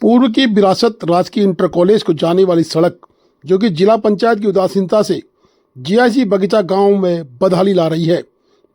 पूर्व की विरासत राजकीय इंटर कॉलेज को जाने वाली सड़क जो कि जिला पंचायत की उदासीनता से जीआईसी बगीचा गांव में बदहाली ला रही है।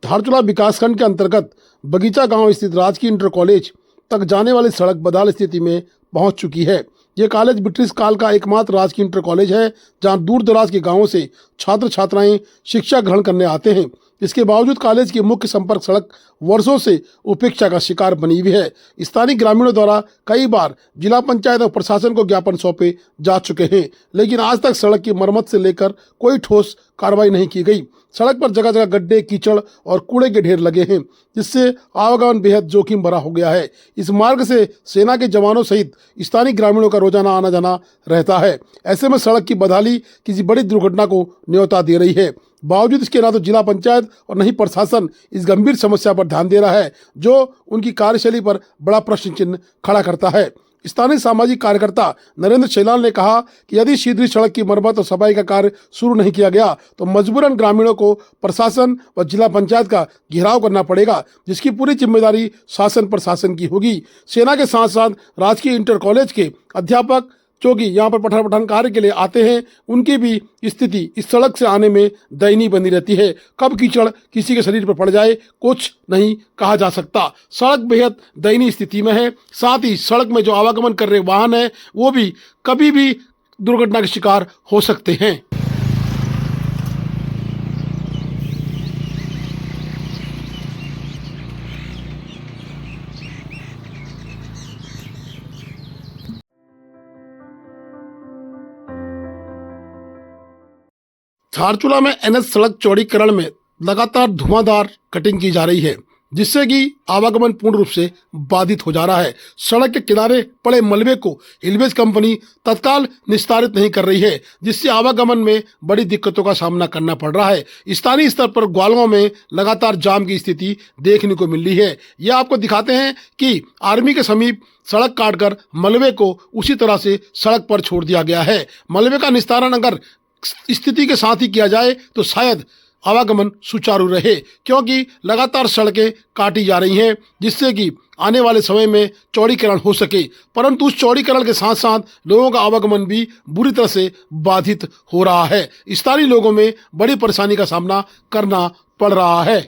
धारचूला विकासखंड के अंतर्गत बगीचा गांव स्थित राजकीय इंटर कॉलेज तक जाने वाली सड़क बदहाल स्थिति में पहुंच चुकी है। ये कॉलेज ब्रिटिश काल का एकमात्र राजकीय इंटर कॉलेज है जहां दूर दराज के गांवों से छात्र छात्राएं शिक्षा ग्रहण करने आते हैं। इसके बावजूद कॉलेज की मुख्य संपर्क सड़क वर्षों से उपेक्षा का शिकार बनी हुई है। स्थानीय ग्रामीणों द्वारा कई बार जिला पंचायत और प्रशासन को ज्ञापन सौंपे जा चुके हैं, लेकिन आज तक सड़क की मरम्मत से लेकर कोई ठोस कार्रवाई नहीं की गई। सड़क पर जगह जगह गड्ढे, कीचड़ और कूड़े के ढेर लगे हैं, जिससे आवागमन बेहद जोखिम भरा हो गया है। इस मार्ग से सेना के जवानों सहित स्थानीय ग्रामीणों का रोजाना आना जाना रहता है। ऐसे में सड़क की बदहाली किसी बड़ी दुर्घटना को न्योता दे रही है। बावजूद इसके ना तो जिला पंचायत और न ही प्रशासन इस गंभीर समस्या पर ध्यान दे रहा है, जो उनकी कार्यशैली पर बड़ा प्रश्न चिन्ह खड़ा करता है। स्थानीय सामाजिक कार्यकर्ता नरेंद्र शैलाल ने कहा कि यदि शीघ्र सड़क की मरम्मत और सफाई का कार्य शुरू नहीं किया गया तो मजबूरन ग्रामीणों को प्रशासन व जिला पंचायत का घेराव करना पड़ेगा, जिसकी पूरी जिम्मेदारी शासन प्रशासन की होगी। सेना के साथ साथ राजकीय इंटर कॉलेज के अध्यापक जो कि यहाँ पर पठन कार्य के लिए आते हैं, उनकी भी स्थिति इस सड़क से आने में दयनीय बनी रहती है। कब कीचड़ किसी के शरीर पर पड़ जाए कुछ नहीं कहा जा सकता। सड़क बेहद दयनीय स्थिति में है। साथ ही सड़क में जो आवागमन कर रहे वाहन है वो भी कभी भी दुर्घटना के शिकार हो सकते हैं। धारचूला में एनएच सड़क चौड़ीकरण में लगातार धुआंधार कटिंग की जा रही है, जिससे कि आवागमन पूर्ण रूप से बाधित हो जा रहा है। सड़क के किनारे पड़े मलबे को हिलवेज कंपनी तत्काल निस्तारित नहीं कर रही है, जिससे आवागमन में बड़ी दिक्कतों का सामना करना पड़ रहा है। स्थानीय स्तर पर ग्वालगांव में लगातार जाम की स्थिति देखने को मिल रही है। यह आपको दिखाते हैं कि आर्मी के समीप सड़क काटकर मलबे को उसी तरह से सड़क पर छोड़ दिया गया है। मलबे का निस्तारण अगर स्थिति के साथ ही किया जाए तो शायद आवागमन सुचारू रहे, क्योंकि लगातार सड़कें काटी जा रही हैं, जिससे कि आने वाले समय में चौड़ीकरण हो सके। परंतु उस चौड़ीकरण के साथ साथ लोगों का आवागमन भी बुरी तरह से बाधित हो रहा है। स्थानीय लोगों में बड़ी परेशानी का सामना करना पड़ रहा है।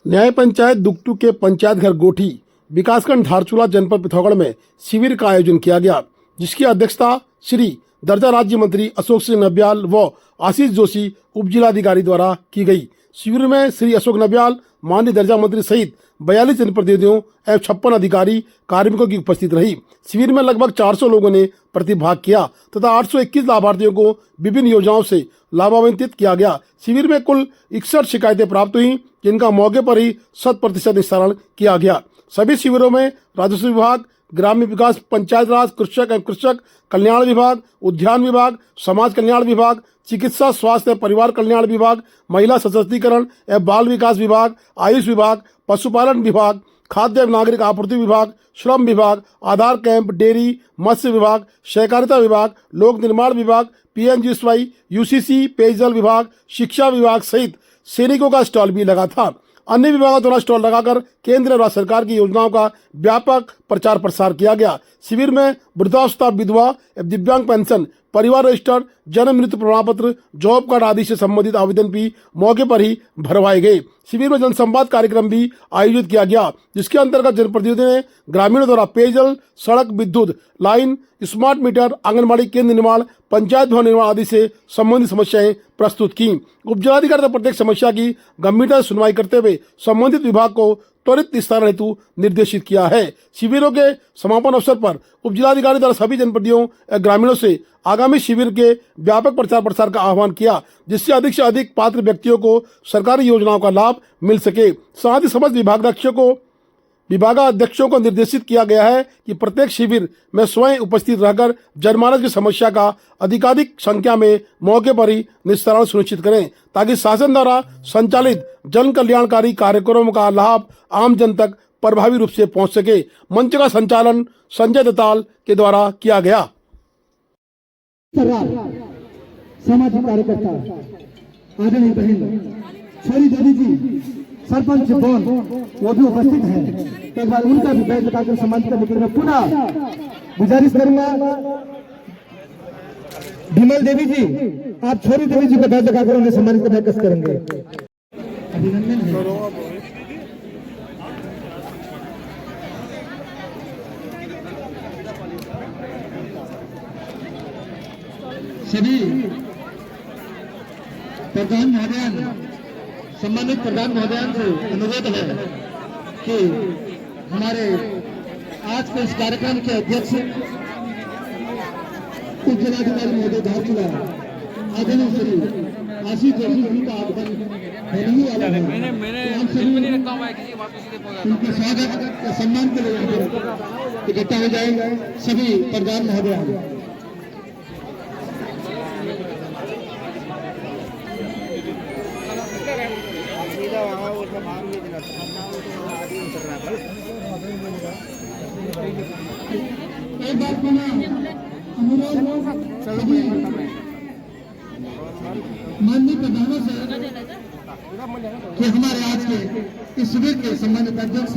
न्याय पंचायत दुगटू के पंचायत घर गोठी विकासखंड धारचूला जनपद पिथौरागढ़ में शिविर का आयोजन किया गया, जिसकी अध्यक्षता श्री दर्जा राज्य मंत्री अशोक सिंह नबियाल व आशीष जोशी उप जिलाधिकारी द्वारा की गई। शिविर में श्री अशोक नबियाल माननीय दर्जा मंत्री सहित 42 जनप्रतिनिधियों एवं 56 अधिकारी कार्मिकों की उपस्थित रही। शिविर में लगभग 400 लोगों ने प्रतिभाग किया तथा 821 लाभार्थियों को विभिन्न योजनाओं से लाभान्वित किया गया। शिविर में कुल 61 शिकायतें प्राप्त हुई, जिनका मौके पर ही 100% निस्तारण किया गया। सभी शिविरों में राजस्व विभाग, ग्राम्य विकास, पंचायत राज, कृषक एवं कृषक कल्याण विभाग, उद्यान विभाग, समाज कल्याण विभाग, चिकित्सा स्वास्थ्य एवं परिवार कल्याण विभाग, महिला सशक्तिकरण एवं बाल विकास विभाग, आयुष विभाग, पशुपालन विभाग, खाद्य एवं नागरिक आपूर्ति विभाग, श्रम विभाग, आधार कैंप, डेयरी, मत्स्य विभाग, सहकारिता विभाग, लोक निर्माण विभाग, PNGSY, UCC, पेयजल विभाग, शिक्षा विभाग सहित सैनिकों का स्टॉल भी लगा था। अन्य विभागों द्वारा स्टॉल लगाकर केंद्र और राज्य सरकार की योजनाओं का व्यापक प्रचार प्रसार किया गया। शिविर में वृद्धावस्था, विधवा एवं दिव्यांग पेंशन, परिवार रजिस्टर, जन्म मृत्यु प्रमाण पत्र, जॉब कार्ड आदि से संबंधित आवेदन भी मौके पर ही भरवाए गए। शिविर में जनसंवाद कार्यक्रम भी आयोजित किया गया, जिसके अंतर्गत जनप्रतिनिधियों ने ग्रामीणों द्वारा पेयजल, सड़क, विद्युत लाइन, स्मार्ट मीटर, आंगनबाड़ी केंद्र निर्माण, पंचायत भवन निर्माण आदि से संबंधित समस्याएं प्रस्तुत की। उपजिलाधिकारी प्रत्येक समस्या की गंभीरता से सुनवाई करते हुए संबंधित विभाग को त्वरित निस्तारण हेतु निर्देशित किया है। शिविरों के समापन अवसर पर उपजिलाधिकारी द्वारा सभी जनप्रतिनिधियों ग्रामीणों से आगामी शिविर के व्यापक प्रचार प्रसार का आह्वान किया, जिससे अधिक से अधिक पात्र व्यक्तियों को सरकारी योजनाओं का लाभ मिल सके। साथ ही समस्त विभागाध्यक्षों को निर्देशित किया गया है कि प्रत्येक शिविर में स्वयं उपस्थित रहकर जनमानस की समस्या का अधिकाधिक संख्या में मौके पर ही निस्तारण सुनिश्चित करें, ताकि शासन द्वारा संचालित जन कल्याणकारी कार्यक्रमों का लाभ आम जन तक प्रभावी रूप से पहुंच सके। मंच का संचालन संजय दत्ताल के द्वारा किया गया। सामाजिक कार्यकर्ता आदरणीय बहन छोरी देवी जी सरपंच बोन वो भी उपस्थित हैं, तो एक बार उनका भी बैठ लगाकर सम्मानित करने के लिए मैं पुनः गुजारिश करूंगा। विमल देवी जी, आप छोरी देवी जी को बैठ लगाकर उन्हें सम्मानित करने का करेंगे। अभिनंदन है। सभी प्रधान महोदय, सम्मानित प्रधान महोदय से अनुरोध है कि हमारे आज के इस कार्यक्रम के अध्यक्ष उप जिलाधिकारी महोदय धारचूला आदरणीय श्री आशीष जोशी जी का आगमन होने ही वाला है। तो हम सभी उनके स्वागत या सम्मान के लिए यहाँ पर इकट्ठा हो जाएंगे। सभी प्रधान महोदय एक बात पुनः अनुरोध माननीय प्रधानों से कि हमारे आज के इस शिविर के सम्मानित अध्यक्ष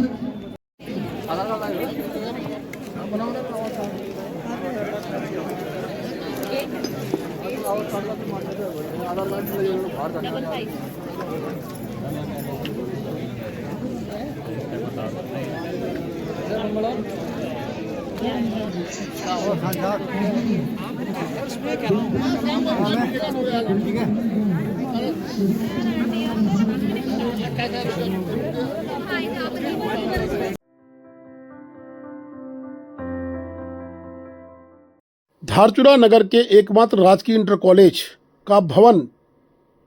धारचूला नगर के एकमात्र राजकीय इंटर कॉलेज का भवन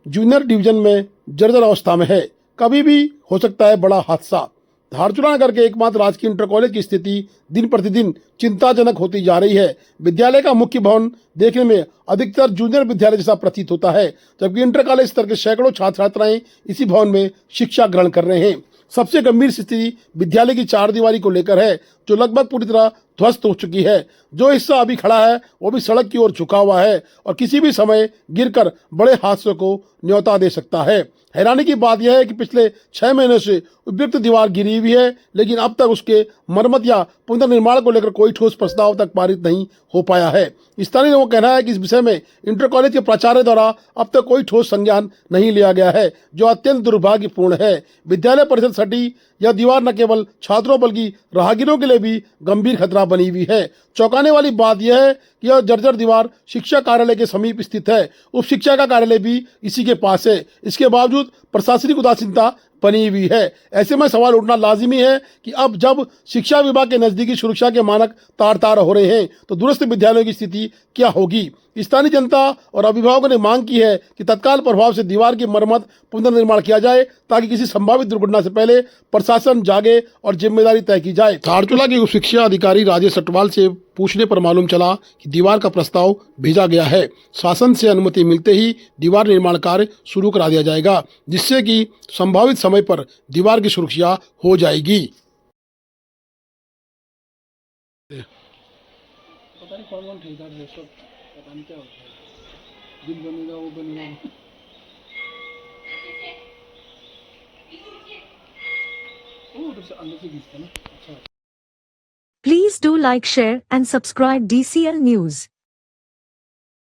जूनियर डिवीजन में जर्जर अवस्था में है। कभी भी हो सकता है बड़ा हादसा। धारचूला नगर के एकमात्र राजकीय इंटर कॉलेज की स्थिति दिन प्रतिदिन चिंताजनक होती जा रही है। विद्यालय का मुख्य भवन देखने में अधिकतर जूनियर विद्यालय जैसा प्रतीत होता है, जबकि इंटर कॉलेज स्तर के सैकड़ों छात्र छात्राएं इसी भवन में शिक्षा ग्रहण कर रहे हैं। सबसे गंभीर स्थिति विद्यालय की चारदीवारी को लेकर है, जो लगभग पूरी तरह ध्वस्त हो चुकी है। जो हिस्सा अभी खड़ा है वो भी सड़क की ओर झुका हुआ है और किसी भी समय गिरकर बड़े हादसों को न्योता दे सकता है। हैरानी की बात यह है कि पिछले 6 महीने से उपयुक्त दीवार गिरी हुई है, लेकिन अब तक उसके मरम्मत या पुनर्निर्माण को लेकर कोई ठोस प्रस्ताव तक पारित नहीं हो पाया है। स्थानीय लोगों का कहना है कि इस विषय में इंटर कॉलेज के प्राचार्य द्वारा अब तक कोई ठोस संज्ञान नहीं लिया गया है, जो अत्यंत दुर्भाग्यपूर्ण है। विद्यालय परिसर सटी यह दीवार न केवल छात्रों बल्कि राहगीरों के लिए भी गंभीर खतरा बनी हुई है। चौंकाने वाली बात यह है कि यह जर्जर दीवार शिक्षा कार्यालय के समीप स्थित है। उप शिक्षा का कार्यालय भी इसी के पास है। इसके बावजूद प्रशासनिक उदासीनता बनी हुई है। ऐसे में सवाल उठना लाजिमी है कि अब जब शिक्षा विभाग के नजदीकी सुरक्षा के मानक तार तार हो रहे हैं, तो दूरस्थ विद्यालयों की स्थिति क्या होगी। स्थानीय जनता और अभिभावकों ने मांग की है कि तत्काल प्रभाव से दीवार की मरम्मत पुनर्निर्माण किया जाए, ताकि किसी संभावित दुर्घटना से पहले प्रशासन जागे और जिम्मेदारी तय की जाए। धारचूला के उप शिक्षा अधिकारी राजेश अटवाल से पूछने पर मालूम चला कि दीवार का प्रस्ताव भेजा गया है। शासन से अनुमति मिलते ही दीवार निर्माण कार्य शुरू करा दिया जाएगा, जिससे कि संभावित समय पर दीवार की सुरक्षा हो जाएगी। पता नहीं कौन ठेकेदार है, सब पता नहीं क्या होता है, दिन बनेगा वो बनेगा। वो उधर से अंदर से खींचता ना। अच्छा। Please do like, share and subscribe DCL News.